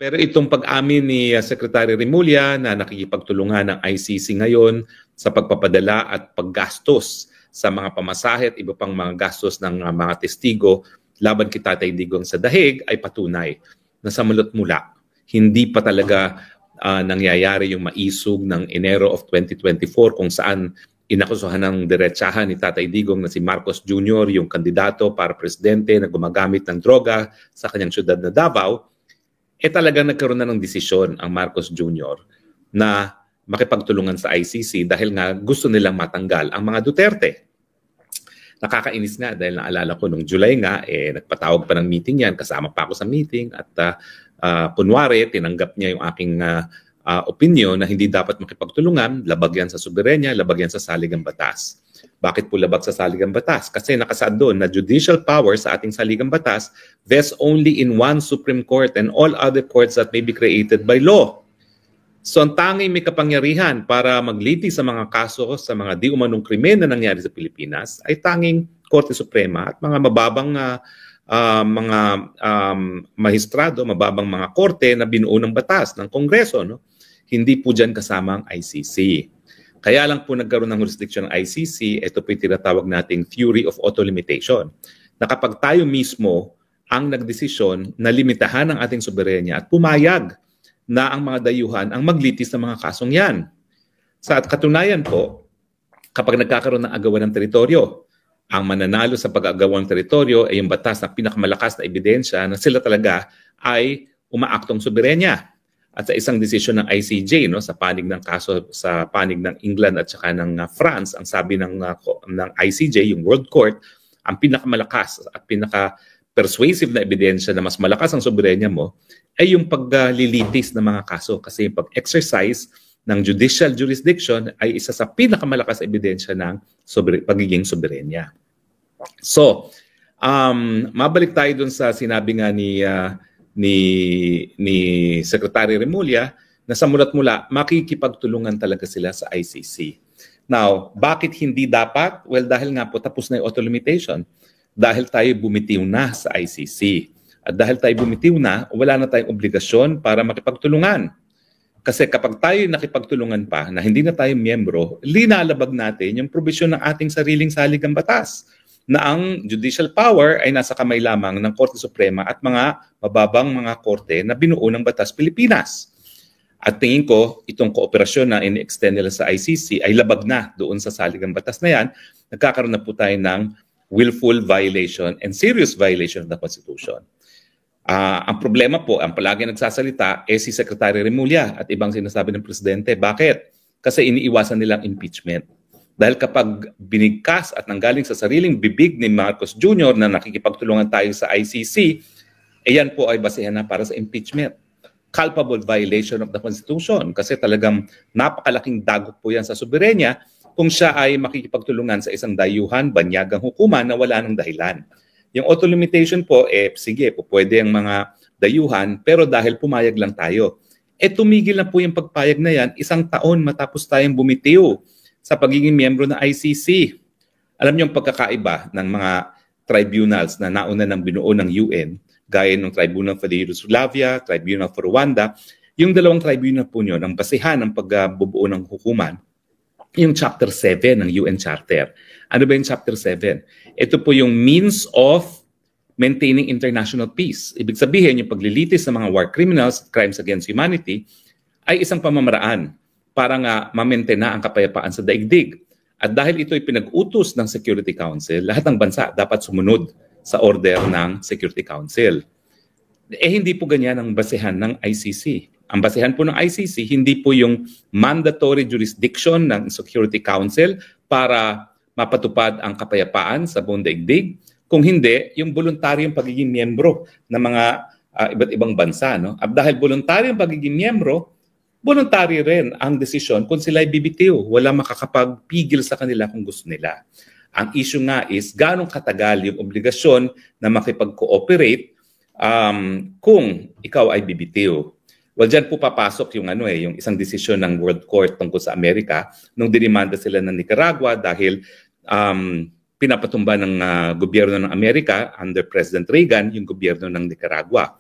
Pero itong pag-amin ni Secretary Remulla na nakikipagtulungan ng ICC ngayon sa pagpapadala at paggastos sa mga pamasahe at iba pang mga gastos ng mga testigo laban kay Tatay Digong sa dahig ay patunay na sa mulot mula hindi pa talaga nangyayari yung maisog ng Enero of 2024 kung saan inakusuhan ng diretsahan ni Tatay Digong na si Marcos Jr. yung kandidato para presidente na gumagamit ng droga sa kanyang syudad na Davao. Talagang nagkaroon na ng desisyon ang Marcos Jr. na makipagtulungan sa ICC dahil nga gusto nilang matanggal ang mga Duterte. Nakakainis nga dahil naalala ko nung July nga, nagpatawag pa ng meeting yan, kasama pa ako sa meeting at kunwari, tinanggap niya yung aking opinion na hindi dapat makipagtulungan, labag yan sa soberenya, labag yan sa saligang batas. Bakit po labag sa saligang batas? Kasi nakasaad doon na judicial power sa ating saligang batas vests only in one Supreme Court and all other courts that may be created by law. So ang tanging may kapangyarihan para maglitis sa mga kaso sa mga di umanong krimen na nangyari sa Pilipinas ay tanging Korte Suprema at mga mababang mga mahistrado, mababang mga korte na binuo ng batas ng Kongreso. No? Hindi po dyan kasama ang ICC. Kaya lang po nagkaroon ng jurisdiction ng ICC, ito po yung tinatawag nating theory of auto-limitation. Na kapag tayo mismo ang nagdesisyon na limitahan ang ating soberenya at pumayag na ang mga dayuhan ang maglitis ng mga kasong yan. Sa katunayan po, kapag nagkakaroon ng agawan ng teritoryo, ang mananalo sa pag-agawan ng teritoryo ay yung batas na pinakamalakas na ebidensya na sila talaga ay umaaktong soberenya. At sa isang desisyon ng ICJ, no, sa panig ng kaso sa panig ng England at saka ng France, ang sabi ng ICJ, yung World Court, ang pinakamalakas at pinaka-persuasive na ebidensya na mas malakas ang soberenya mo ay yung paglilitis ng mga kaso. Kasi yung pag-exercise ng judicial jurisdiction ay isa sa pinakamalakas na ebidensya ng pagiging soberenya. So, mabalik tayo dun sa sinabi nga ni Secretary Remulla na sa mulat mula, makikipagtulungan talaga sila sa ICC. Now, bakit hindi dapat? Well, dahil nga po tapos na yung auto-limitation. Dahil tayo bumitiw na sa ICC. At dahil tayo bumitiw na, wala na tayong obligasyon para makipagtulungan. Kasi kapag tayo nakipagtulungan pa na hindi na tayo miyembro, linalabag natin yung probisyon ng ating sariling saligang batas na ang judicial power ay nasa kamay lamang ng Korte Suprema at mga mababang mga korte na binuo ng Batas Pilipinas. At tingin ko, itong kooperasyon na in-extend nila sa ICC ay labag na doon sa saligang batas na yan. Nagkakaroon na po tayo ng willful violation and serious violation of the Constitution. Ang problema po, ang palagi nagsasalita, si Secretary Remulla at ibang sinasabi ng Presidente. Bakit? Kasi iniiwasan nilang impeachment. Dahil kapag binigkas at nanggaling sa sariling bibig ni Marcos Jr. na nakikipagtulungan tayo sa ICC, yan po ay basehan na para sa impeachment. Culpable violation of the Constitution kasi talagang napakalaking dagok po yan sa soberenya kung siya ay makikipagtulungan sa isang dayuhan, banyagang hukuman na wala ng dahilan. Yung auto-limitation po, sige po, pwede ang mga dayuhan pero dahil pumayag lang tayo. Tumigil na po yung pagpayag na yan 1 taon matapos tayong bumitiw sa pagiging miyembro ng ICC. Alam niyo yung pagkakaiba ng mga tribunals na nauna ng binuo ng UN, gaya ng Tribunal for the Yugoslavia, Tribunal for Rwanda, yung dalawang tribunal po nyo, ng basihan ng pagbubuo ng hukuman, yung Chapter 7 ng UN Charter. Ano ba yung Chapter 7? Ito po yung means of maintaining international peace. Ibig sabihin, yung paglilitis ng mga war criminals, crimes against humanity, ay isang pamamaraan para nga ma-maintain na ang kapayapaan sa daigdig. At dahil ito ay pinag-utos ng Security Council, lahat ng bansa dapat sumunod sa order ng Security Council. Hindi po ganyan ang basehan ng ICC. Ang basehan po ng ICC, hindi po yung mandatory jurisdiction ng Security Council para mapatupad ang kapayapaan sa buong daigdig. Kung hindi, yung voluntaryong pagiging miyembro ng mga iba't ibang bansa. No? At dahil voluntaryong pagiging miyembro, voluntary rin ang desisyon kung sila ay bibitiw. Wala makakapagpigil sa kanila kung gusto nila. Ang issue nga is gano'ng katagal yung obligasyon na makipag-cooperate kung ikaw ay bibitiw. Well, dyan po papasok yung, yung isang desisyon ng World Court tungkol sa Amerika nung dinimanda sila ng Nicaragua dahil pinapatumba ng gobyerno ng Amerika under President Reagan yung gobyerno ng Nicaragua.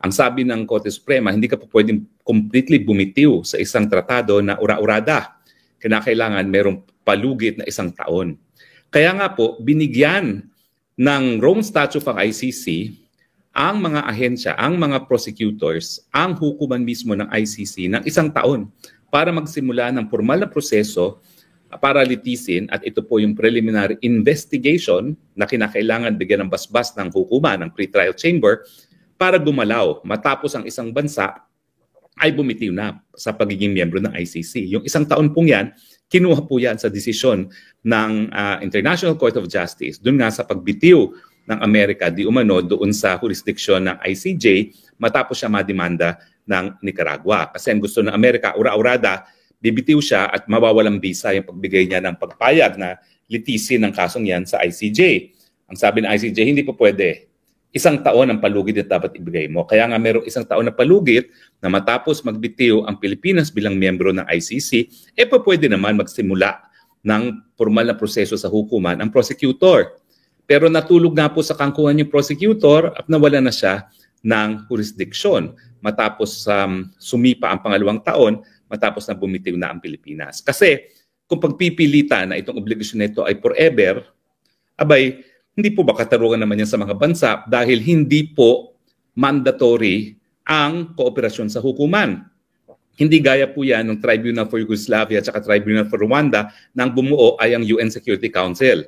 Ang sabi ng Korte Suprema, hindi ka po pwedeng completely bumitiw sa isang tratado na ura-urada. Kinakailangan merong palugit na 1 taon. Kaya nga po, binigyan ng Rome Statute ng ICC ang mga ahensya, ang mga prosecutors, ang hukuman mismo ng ICC ng 1 taon para magsimula ng formal na proseso para litisin, at ito po yung preliminary investigation na kinakailangan bigyan ng basbas ng hukuman ng pre-trial chamber para gumalaw matapos ang isang bansa ay bumitiw na sa pagiging miyembro ng ICC. Yung 1 taon pong yan, kinuha po yan sa desisyon ng International Court of Justice doon nga sa pagbitiw ng Amerika di umano doon sa jurisdiction ng ICJ matapos siya mademanda ng Nicaragua. Kasi ang gusto ng Amerika, ura-urada, bibitiw siya at mawawalang bisa yung pagbigay niya ng pagpayag na litisin ng kasong yan sa ICJ. Ang sabi ng ICJ, hindi po pwede. 1 taon ang palugit na dapat ibigay mo. Kaya nga merong 1 taon na palugit na matapos magbitiw ang Pilipinas bilang miyembro ng ICC, pwede naman magsimula ng formal na proseso sa hukuman ang prosecutor. Pero natulog nga po sa kangkuhan yung prosecutor at nawala na siya ng jurisdiction matapos sumipa ang 2nd taon matapos na bumitiw na ang Pilipinas. Kasi kung pagpipilitan na itong obligasyon na ito ay forever, abay, hindi po ba katarungan naman yan sa mga bansa dahil hindi po mandatory ang kooperasyon sa hukuman. Hindi gaya po yan ng Tribunal for Yugoslavia at Tribunal for Rwanda nang bumuo ay ang UN Security Council.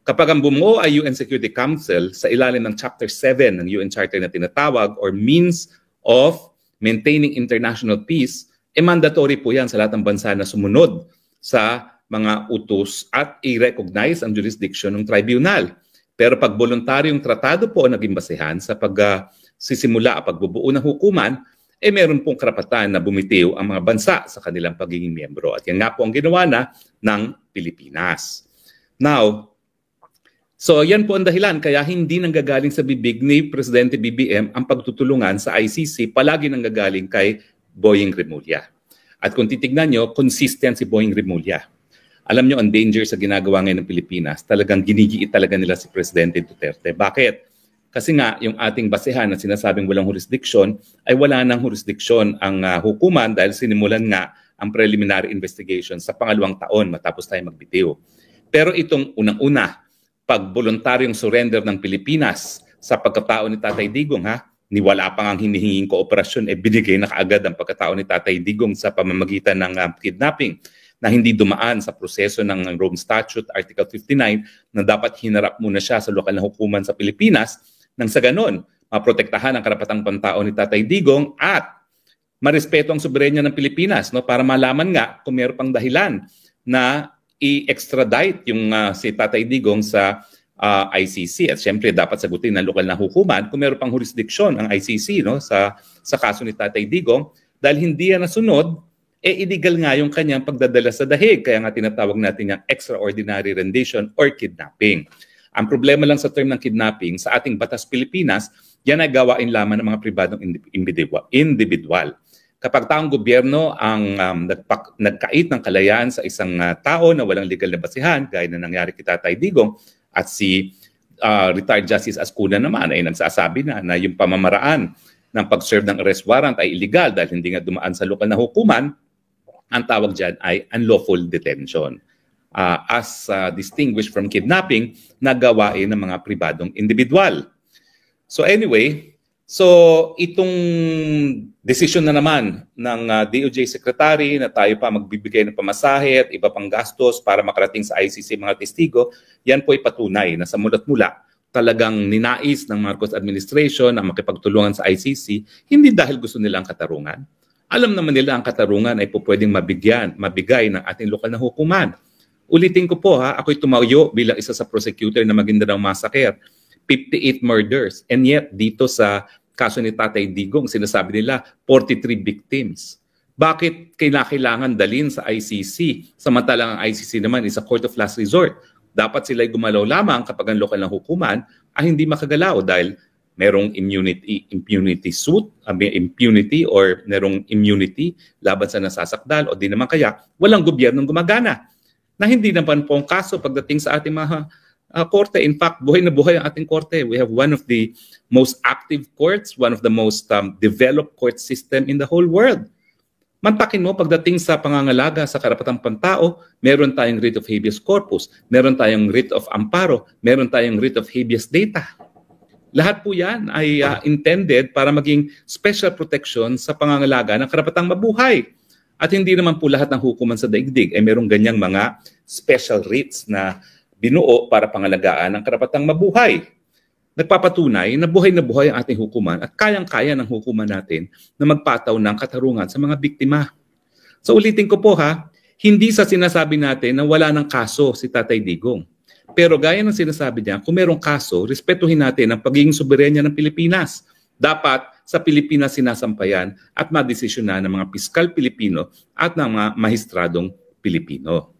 Kapag ang bumuo ay UN Security Council sa ilalim ng Chapter 7 ng UN Charter na tinatawag or Means of Maintaining International Peace, mandatory po yan sa lahat ng bansa na sumunod sa mga utos at i-recognize ang jurisdiction ng tribunal. Pero pag voluntaryong tratado po naging basehan sa pagsisimula at pagbubuo ng hukuman, meron pong karapatan na bumitiw ang mga bansa sa kanilang pagiging miyembro. At yan nga po ang ginawa na ng Pilipinas. Now, so yan po ang dahilan kaya hindi nanggagaling sa bibig ni Presidente BBM ang pagtutulungan sa ICC, palagi nanggagaling kay Boying Remulla. At kung titignan nyo, consistent si Boying Remulla. Alam nyo, ang danger sa ginagawa ngayon ng Pilipinas, talagang ginigiit talaga nila si Presidente Duterte. Bakit? Kasi nga, yung ating basehan na sinasabing walang jurisdiction, ay wala nang jurisdiction ang hukuman dahil sinimulan nga ang preliminary investigation sa 2nd taon matapos tayo magbitiw. Pero itong unang-una, pag voluntaryong surrender ng Pilipinas sa pagkatao ni Tatay Digong, ni wala pang ang hinihinging kooperasyon, binigay na kaagad ang pagkatao ni Tatay Digong sa pamamagitan ng kidnapping, na hindi dumaan sa proseso ng Rome Statute, Article 59, na dapat hinarap muna siya sa lokal na hukuman sa Pilipinas, nang sa ganon, maprotektahan ang karapatang pantao ni Tatay Digong at marespeto ang soberenya ng Pilipinas, no, para malaman nga kung mayroon pang dahilan na i-extradite yung si Tatay Digong sa ICC. At syempre, dapat sagutin ng lokal na hukuman kung mayroon pang jurisdiction ang ICC, no, sa kaso ni Tatay Digong, dahil hindi yan nasunod, illegal nga yung kanyang pagdadala sa dahig. Kaya nga tinatawag natin yung extraordinary rendition or kidnapping. Ang problema lang sa term ng kidnapping, sa ating batas Pilipinas, yan ay gawain lamang ng mga pribadong individual. Kapag taong gobyerno ang nagkait ng kalayaan sa isang tao na walang legal na basihan, gaya na nangyari kay Tatay Digong, at si retired Justice Ascuna naman ay nagsasabi na yung pamamaraan ng pag-serve ng arrest warrant ay illegal dahil hindi nga dumaan sa lokal na hukuman, ang tawag dyan ay unlawful detention. As distinguished from kidnapping na gawain ng mga pribadong individual. So anyway, itong decision na naman ng DOJ Secretary na tayo pa magbibigay ng pamasahe at iba pang gastos para makarating sa ICC mga testigo, yan po ay patunay na sa mulat-mula talagang ninais ng Marcos administration na makipagtulungan sa ICC, hindi dahil gusto nila ang katarungan. Alam naman nila ang katarungan ay po pwedeng mabigay ng ating lokal na hukuman. Ulitin ko po ako'y tumayo bilang isa sa prosecutor na Maguindanao Massacre. 58 murders. And yet, dito sa kaso ni Tatay Digong, sinasabi nila 43 victims. Bakit kailangan dalhin sa ICC? Samantalang ang ICC naman is a court of last resort. Dapat sila'y gumalaw lamang kapag ang lokal na hukuman ay hindi makagalaw dahil merong impunity suit, impunity or merong immunity laban sa nasasakdal o di naman kaya walang gobyernong gumagana. Na hindi naman po ang kaso pagdating sa ating mga korte. In fact, buhay na buhay ang ating korte. We have one of the most active courts, one of the most developed court system in the whole world. Mantakin mo, pagdating sa pangangalaga sa karapatang pantao, meron tayong writ of habeas corpus, meron tayong writ of amparo, meron tayong writ of habeas data. Lahat po yan ay intended para maging special protection sa pangangalaga ng karapatang mabuhay. At hindi naman po lahat ng hukuman sa daigdig ay merong ganyang mga special writs na binuo para pangalagaan ng karapatang mabuhay. Nagpapatunay na buhay ang ating hukuman at kayang-kaya ng hukuman natin na magpataw ng katarungan sa mga biktima. So ulitin ko po hindi sa sinasabi natin na wala ng kaso si Tatay Digong. Pero gaya ng sinasabi niya, kung merong kaso, respetuhin natin ang pagiging soberenya ng Pilipinas. Dapat sa Pilipinas sinasampayan at madesisyonan ng mga piskal Pilipino at ng mga mahistradong Pilipino.